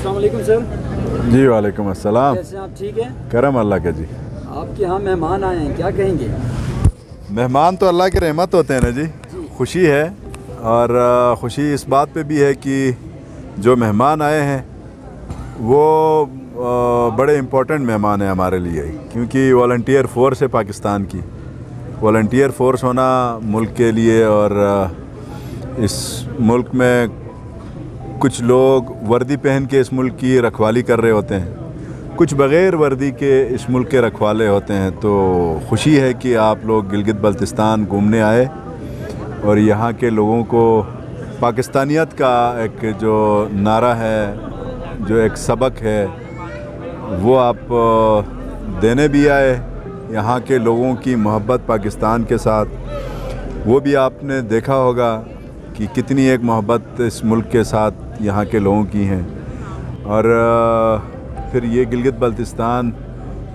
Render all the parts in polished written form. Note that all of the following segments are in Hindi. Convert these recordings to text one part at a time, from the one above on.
अस्सलाम वालेकुम सर। जी वालेकुम अस्सलाम। कैसे हैं आप? ठीक है। करम अल्लाह का जी। आपके यहाँ मेहमान आए हैं, क्या कहेंगे? मेहमान तो अल्लाह की रहमत होते हैं ना जी। खुशी है और खुशी इस बात पे भी है कि जो मेहमान आए हैं वो बड़े इम्पोर्टेंट मेहमान हैं हमारे लिए, क्योंकि वॉलंटियर फ़ोर्स है पाकिस्तान की। वॉलंटियर फ़ोर्स होना मुल्क के लिए, और इस मुल्क में कुछ लोग वर्दी पहन के इस मुल्क की रखवाली कर रहे होते हैं, कुछ बग़ैर वर्दी के इस मुल्क के रखवाले होते हैं। तो खुशी है कि आप लोग गिलगित बल्तिस्तान घूमने आए और यहाँ के लोगों को पाकिस्तानियत का एक जो नारा है, जो एक सबक है, वो आप देने भी आए। यहाँ के लोगों की मोहब्बत पाकिस्तान के साथ, वो भी आपने देखा होगा कि कितनी एक मोहब्बत इस मुल्क के साथ यहाँ के लोगों की हैं। और फिर ये गिलगित बल्तिस्तान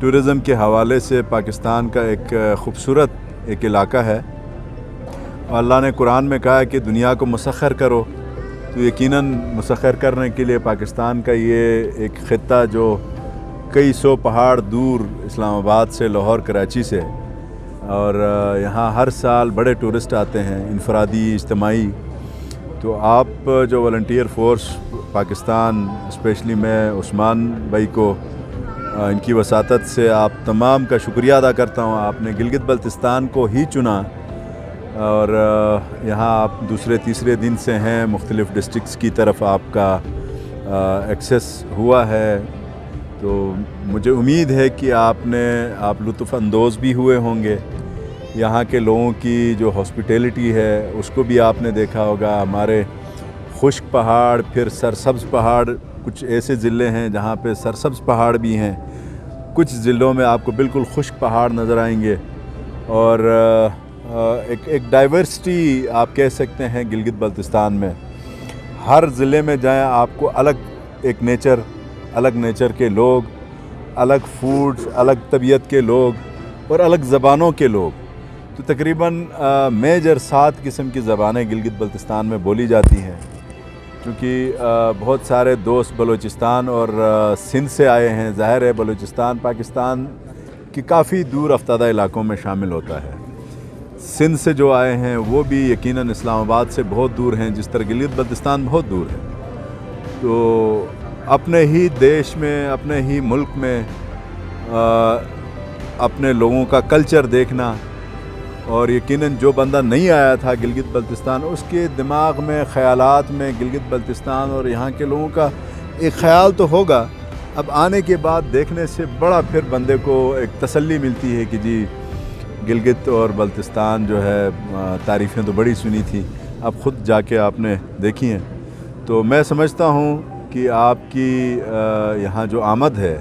टूरिज़म के हवाले से पाकिस्तान का एक ख़ूबसूरत एक इलाका है। और अल्लाह ने कुरान में कहा है कि दुनिया को मुसख्खर करो, तो यकीनन मुसख्खर करने के लिए पाकिस्तान का ये एक ख़ित्ता जो कई सौ पहाड़ दूर इस्लामाबाद से, लाहौर, कराची से, और यहाँ हर साल बड़े टूरिस्ट आते हैं, इनफरादी, इज्तिमाई। तो आप जो वॉलंटियर फ़ोर्स पाकिस्तान, स्पेशली मैं उस्मान भाई को इनकी वसातत से आप तमाम का शुक्रिया अदा करता हूँ। आपने गिलगित बल्तिस्तान को ही चुना और यहाँ आप दूसरे तीसरे दिन से हैं, मुख्तलिफ़ डिस्ट्रिक्ट्स की तरफ आपका एक्सेस हुआ है। तो मुझे उम्मीद है कि आप लुत्फ़ अंदोज़ भी हुए होंगे। यहाँ के लोगों की जो हॉस्पिटैलिटी है उसको भी आपने देखा होगा। हमारे खुश्क पहाड़, फिर सरसब्ज़ पहाड़, कुछ ऐसे ज़िले हैं जहाँ पे सरसब्ज़ पहाड़ भी हैं, कुछ ज़िलों में आपको बिल्कुल खुश्क पहाड़ नज़र आएंगे। और एक डाइवर्सिटी आप कह सकते हैं गिलगित बल्तिस्तान में। हर ज़िले में जाएं आपको अलग नेचर के लोग, अलग फूड्स, अलग तबीयत के लोग और अलग ज़बानों के लोग। तो तकरीबन मेजर 7 किस्म की ज़बानें गिलगित बल्तिस्तान में बोली जाती हैं। क्योंकि बहुत सारे दोस्त बलूचिस्तान और सिंध से आए हैं। ज़ाहिर है बलूचिस्तान पाकिस्तान की काफ़ी दूर अफ्तादा इलाकों में शामिल होता है। सिंध से जो आए हैं वो भी यकीनन इस्लामाबाद से बहुत दूर हैं, जिस तरह गिलगित बल्तिस्तान बहुत दूर है। तो अपने ही देश में, अपने ही मुल्क में अपने लोगों का कल्चर देखना, और यकीनन जो बंदा नहीं आया था गिलगित बल्तिस्तान, उसके दिमाग में, ख़यालात में गिलगित बल्तिस्तान और यहाँ के लोगों का एक ख़याल तो होगा। अब आने के बाद देखने से बड़ा फिर बंदे को एक तसल्ली मिलती है कि जी गिलगित और बल्तिस्तान जो है, तारीफ़ें तो बड़ी सुनी थी, अब ख़ुद जाके आपने देखी हैं। तो मैं समझता हूँ कि आपकी यहाँ जो आमद है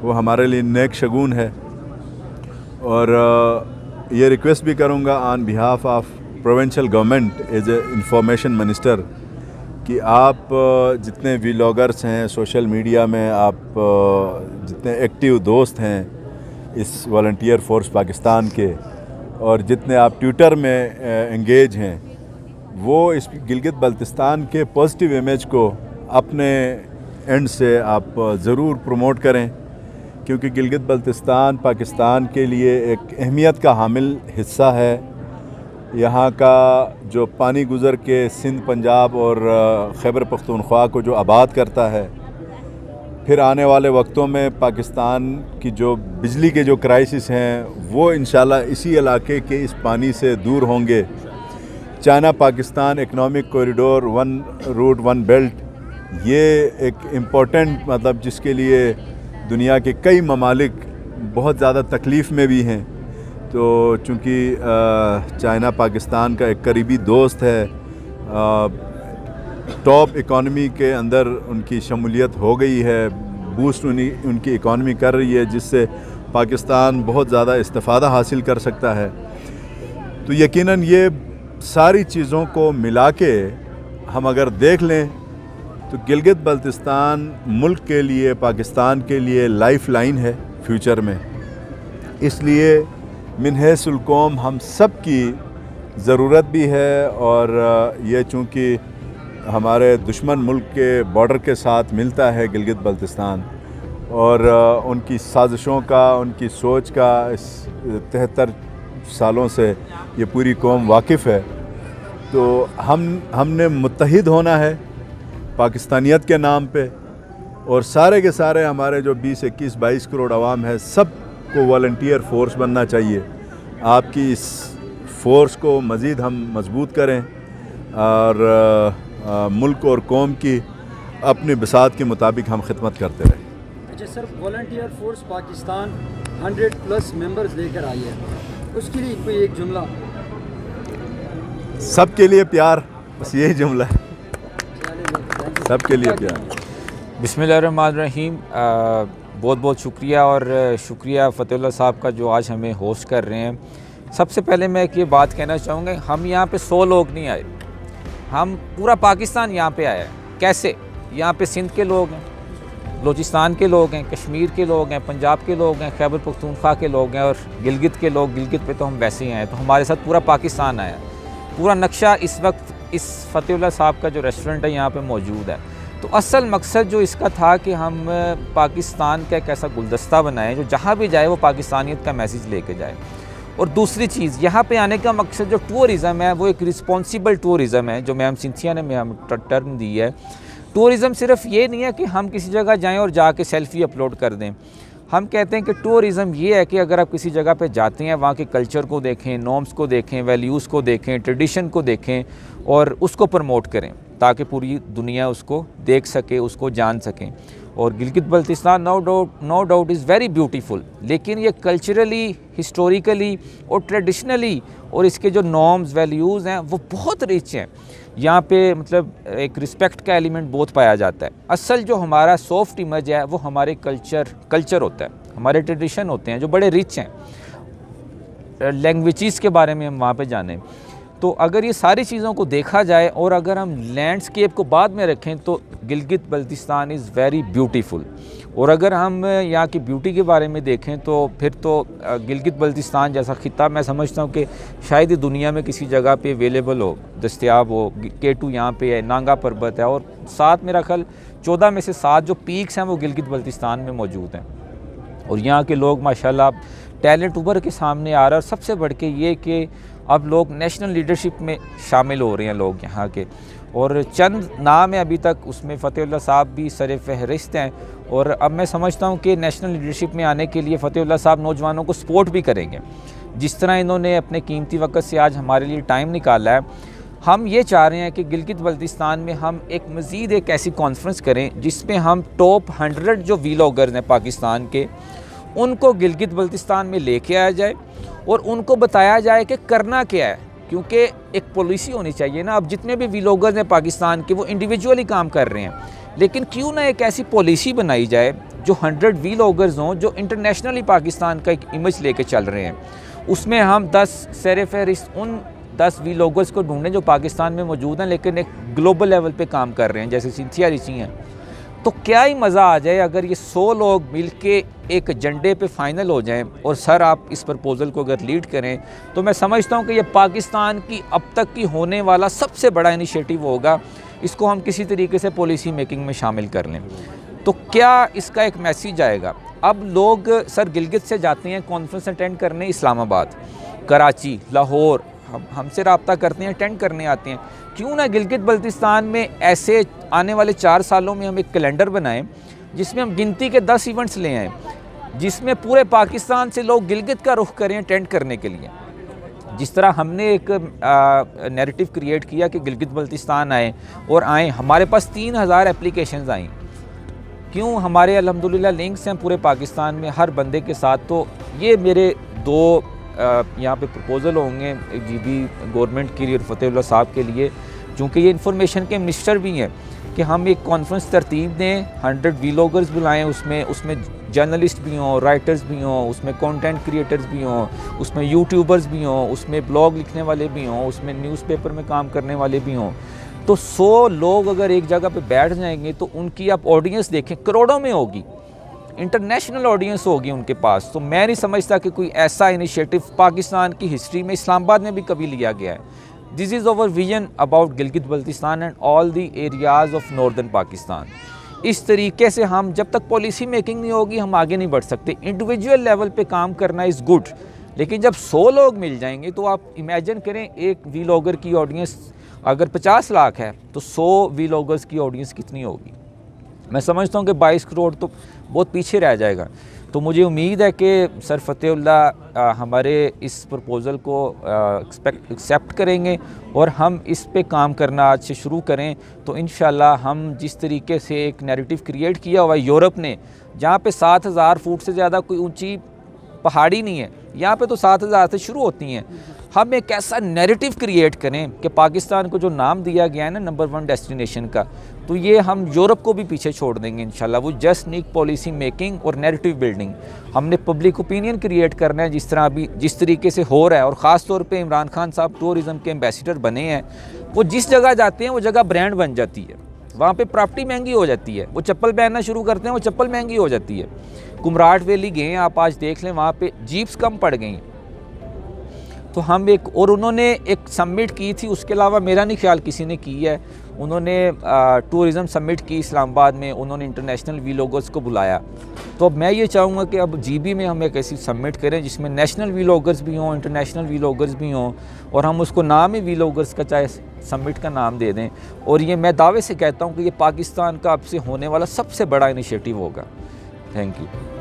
वो हमारे लिए नेक शगुन है। और ये रिक्वेस्ट भी करूँगा on behalf of provincial government as a information minister कि आप जितने व्लॉगर्स हैं सोशल मीडिया में, आप जितने एक्टिव दोस्त हैं इस वॉलंटियर फ़ोर्स पाकिस्तान के, और जितने आप ट्विटर में एंगेज हैं, वो इस गिलगित बल्तिस्तान के पॉजिटिव इमेज को अपने एंड से आप ज़रूर प्रमोट करें। क्योंकि गिलगित बल्तिस्तान पाकिस्तान के लिए एक अहमियत का हामिल हिस्सा है। यहाँ का जो पानी गुज़र के सिंध, पंजाब और खैबर पख्तूनख्वा को जो आबाद करता है, फिर आने वाले वक्तों में पाकिस्तान की जो बिजली के जो क्राइसिस हैं वो इंशाल्लाह इसी इलाके के इस पानी से दूर होंगे। China Pakistan economic corridor, 1 route 1 belt, ये एक इम्पोर्टेंट मतलब जिसके लिए दुनिया के कई ममालिक बहुत ज़्यादा तकलीफ़ में भी हैं। तो चूँकि चाइना पाकिस्तान का एक करीबी दोस्त है, टॉप इकॉनमी के अंदर उनकी शमूलियत हो गई है, बूस्ट उनकी इकॉनमी कर रही है, जिससे पाकिस्तान बहुत ज़्यादा इस्तिफ़ादा हासिल कर सकता है। तो यकीनन ये सारी चीज़ों को मिला के हम अगर देख लें तो गिलगित बल्तिस्तान मुल्क के लिए, पाकिस्तान के लिए लाइफ लाइन है फ्यूचर में। इसलिए मिनहैसुल कौम हम सब की ज़रूरत भी है। और ये चूँकि हमारे दुश्मन मुल्क के बॉर्डर के साथ मिलता है गिलगित बल्तिस्तान, और उनकी साजिशों का, उनकी सोच का इस 73 सालों से ये पूरी कौम वाकिफ़ है। तो हमने मुत्तहिद होना है पाकिस्तानियत के नाम पे, और सारे के सारे हमारे जो 20, 21, 22 करोड़ आवाम है, सब को वॉलंटियर फ़ोर्स बनना चाहिए। आपकी इस फ़ोर्स को मज़ीद हम मजबूत करें और मुल्क और कौम की अपनी बिसात के मुताबिक हम खिदमत करते रहें। अच्छा sir, volunteer force Pakistan 100+ members लेकर आई है, उसके लिए कोई एक जुमला? सबके लिए प्यार, बस यही जुमला है, सबके लिए प्यार। बिस्मिल्लाहिर्रहमानिर्रहीम। बहुत बहुत शुक्रिया, और शुक्रिया फ़तेहुल्लाह साहब का जो आज हमें होस्ट कर रहे हैं। सबसे पहले मैं एक ये बात कहना चाहूँगा, हम यहाँ पे 100 लोग नहीं आए, हम पूरा पाकिस्तान यहाँ पे आया है। कैसे? यहाँ पे सिंध के लोग हैं, बलूचिस्तान के लोग हैं, कश्मीर के लोग हैं, पंजाब के लोग हैं, खैबर पख्तूनख्वा के लोग हैं, और गिलगित के लोग। गिलगित पे तो हम वैसे ही आए, तो हमारे साथ पूरा पाकिस्तान आया। पूरा नक्शा इस वक्त इस फ़तेहुल्लाह साहब का जो रेस्टोरेंट है यहाँ पे मौजूद है। तो असल मकसद जो इसका था कि हम पाकिस्तान का एक ऐसा गुलदस्ता बनाएं जो जहाँ भी जाए वो पाकिस्तानियत का मैसेज लेके जाए। और दूसरी चीज़, यहाँ पे आने का मकसद जो टूरिज़म है वो एक रिस्पॉन्सिबल टूरिज़म है, जो मैम सिंथिया ने हमें टर्म दी है। टूरिज़म सिर्फ ये नहीं है कि हम किसी जगह जाएं और जाके सेल्फ़ी अपलोड कर दें। हम कहते हैं कि टूरिज़म ये है कि अगर आप किसी जगह पे जाते हैं, वहाँ के कल्चर को देखें, नॉर्म्स को देखें, वैल्यूज़ को देखें, ट्रेडिशन को देखें और उसको प्रमोट करें, ताकि पूरी दुनिया उसको देख सके, उसको जान सकें। और Gilgit Baltistan no doubt is very beautiful, लेकिन ये कल्चरली, हिस्टोरिकली और ट्रेडिशनली और इसके जो नॉर्म्स, वैल्यूज़ हैं वो बहुत रिच हैं। यहाँ पे मतलब एक रिस्पेक्ट का एलिमेंट बहुत पाया जाता है। असल जो हमारा सॉफ्ट इमेज है वो हमारे कल्चर होता है, हमारे ट्रेडिशन होते हैं जो बड़े रिच हैं। लैंग्वेजेस के बारे में हम वहाँ पे जानें, तो अगर ये सारी चीज़ों को देखा जाए और अगर हम लैंडस्केप को बाद में रखें तो Gilgit Baltistan is very beautiful. और अगर हम यहाँ की ब्यूटी के बारे में देखें तो फिर तो गिलगित बल्तिस्तान जैसा खिता मैं समझता हूँ कि शायद ही दुनिया में किसी जगह पे अवेलेबल हो, दस्तयाब हो। K2 यहाँ पे है, नांगा पर्वत है, और 7 मेरा ख्याल 14 में से 7 जो पीक्स हैं वो गिलगित बल्तिस्तान में मौजूद हैं। और यहाँ के लोग माशाल्लाह टैलेंट उभर के सामने आ रहा है। और सबसे बढ़ के ये कि अब लोग नेशनल लीडरशिप में शामिल हो रहे हैं लोग यहाँ के, और चंद नाम है अभी तक, उसमें फ़तेहुल्लाह साहब भी सर फहरिस्त हैं। और अब मैं समझता हूँ कि नेशनल लीडरशिप में आने के लिए फ़तेहुल्लाह साहब नौजवानों को सपोर्ट भी करेंगे। जिस तरह इन्होंने अपने कीमती वक्त से आज हमारे लिए टाइम निकाला है, हम ये चाह रहे हैं कि गिलगित बल्तिस्तान में हम एक मज़ीद एक ऐसी कॉन्फ्रेंस करें जिसमें हम टॉप 100 जो व्लॉगर्स हैं पाकिस्तान के, उनको गिलगित बल्तिस्तान में लेके आया जाए और उनको बताया जाए कि करना क्या है। क्योंकि एक पॉलिसी होनी चाहिए ना। अब जितने भी व्लॉगर्स हैं पाकिस्तान के वो इंडिविजुअली काम कर रहे हैं, लेकिन क्यों ना एक ऐसी पॉलिसी बनाई जाए जो 100 व्लॉगर्स हों जो इंटरनेशनली पाकिस्तान का एक इमेज लेके चल रहे हैं। उसमें हम 10 सर-ए-फ़हरिस्त उन 10 व्लॉगर्स को ढूंढें जो पाकिस्तान में मौजूद हैं लेकिन एक ग्लोबल लेवल पे काम कर रहे हैं, जैसे सिंथिया ऋषि हैं। तो क्या ही मज़ा आ जाए अगर ये 100 लोग मिलके एक एजेंडे पे फाइनल हो जाएं। और सर आप इस प्रपोज़ल को अगर लीड करें तो मैं समझता हूँ कि ये पाकिस्तान की अब तक की होने वाला सबसे बड़ा इनिशिएटिव होगा। इसको हम किसी तरीके से पॉलिसी मेकिंग में शामिल कर लें तो क्या इसका एक मैसेज आएगा। अब लोग सर गिलगित से जाते हैं कॉन्फ्रेंस अटेंड करने, इस्लामाबाद, कराची, लाहौर, हमसे रब्ता करते हैं, अटेंड करने आते हैं। क्यों ना गिलगित बल्तिस्तान में ऐसे आने वाले 4 सालों में हम एक कैलेंडर बनाएं जिसमें हम गिनती के 10 इवेंट्स ले आएँ, जिसमें पूरे पाकिस्तान से लोग गिलगित का रुख करें अटेंड करने के लिए। जिस तरह हमने एक नैरेटिव क्रिएट किया कि गिलगित बल्तिस्तान आए और आएँ, हमारे पास 3000 एप्लीकेशंस आई। क्यों? हमारे अल्हम्दुलिल्लाह लिंक्स हैं पूरे पाकिस्तान में हर बंदे के साथ। तो ये मेरे 2 यहाँ पे प्रपोज़ल होंगे GB गवर्नमेंट के लिए और फ़तेहुल्लाह साहब के लिए, चूँकि ये इंफॉर्मेशन के मिनिस्टर भी हैं, कि हम एक कॉन्फ्रेंस तरतीब दें, 100 व्लॉगर्स बुलाएं, उसमें जर्नलिस्ट भी हों, राइटर्स भी हों, उसमें कंटेंट क्रिएटर्स भी हों, उसमें यूट्यूबर्स भी हों, उसमें ब्लॉग लिखने वाले भी हों, उसमें न्यूज़पेपर में काम करने वाले भी हों। तो 100 लोग अगर एक जगह पे बैठ जाएंगे तो उनकी आप ऑडियंस देखें, करोड़ों में होगी, इंटरनेशनल ऑडियंस होगी उनके पास। तो मैं नहीं समझता कि कोई ऐसा इनिशिएटिव पाकिस्तान की हिस्ट्री में इस्लामाबाद में भी कभी लिया गया है। This is our vision about Gilgit Baltistan and all the areas of northern Pakistan. इस तरीके से हम जब तक पॉलिसी मेकिंग नहीं होगी हम आगे नहीं बढ़ सकते। इंडिविजुअल लेवल पे काम करना इज़ गुड, लेकिन जब 100 लोग मिल जाएंगे तो आप इमेजिन करें एक वीलॉगर की ऑडियंस अगर 50 लाख है तो 100 वीलॉगर्स की ऑडियंस कितनी होगी। मैं समझता हूँ कि 22 करोड़ तो बहुत पीछे रह जाएगा। तो मुझे उम्मीद है कि सर फतेहुल्लाह हमारे इस प्रपोज़ल को एक्सेप्ट करेंगे और हम इस पे काम करना आज से शुरू करें तो इंशाल्लाह हम जिस तरीके से एक नैरेटिव क्रिएट किया हुआ है यूरोप ने, जहाँ पे 7000 फुट से ज़्यादा कोई ऊंची पहाड़ी नहीं है, यहाँ पे तो 7000 से शुरू होती हैं। हम एक ऐसा नैरेटिव क्रिएट करें कि पाकिस्तान को जो नाम दिया गया है ना नंबर 1 डेस्टिनेशन का, तो ये हम यूरोप को भी पीछे छोड़ देंगे इंशाल्लाह। वो जस्ट नीड पॉलिसी मेकिंग और नैरेटिव बिल्डिंग। हमने पब्लिक ओपिनियन क्रिएट करना है जिस तरह अभी जिस तरीके से हो रहा है, और ख़ास तौर पे इमरान खान साहब टूरिज़म के एम्बेसडर बने हैं। वो जिस जगह जाते हैं वो जगह ब्रांड बन जाती है, वहाँ पे प्रॉपर्टी महंगी हो जाती है। वो चप्पल पहनना शुरू करते हैं, वो चप्पल महंगी हो जाती है। कुमराट वैली गए हैं आप, आज देख लें वहाँ पे जीप्स कम पड़ गई। तो हम एक और उन्होंने एक समिट की थी, उसके अलावा मेरा नहीं ख्याल किसी ने की है। उन्होंने टूरिज़म समिट की इस्लामाबाद में, उन्होंने इंटरनेशनल वीलॉगर्स को बुलाया। तो अब मैं ये चाहूँगा कि अब जीबी में हम एक ऐसी समिट करें जिसमें नेशनल वीलॉगर्स भी हों, इंटरनेशनल वीलॉगर्स भी हों, और हम उसको नाम ही वीलॉगर्स का चाहे समिट का नाम दे दें। और ये मैं दावे से कहता हूँ कि ये पाकिस्तान का अब से होने वाला सबसे बड़ा इनिशिएटिव होगा। Thank you.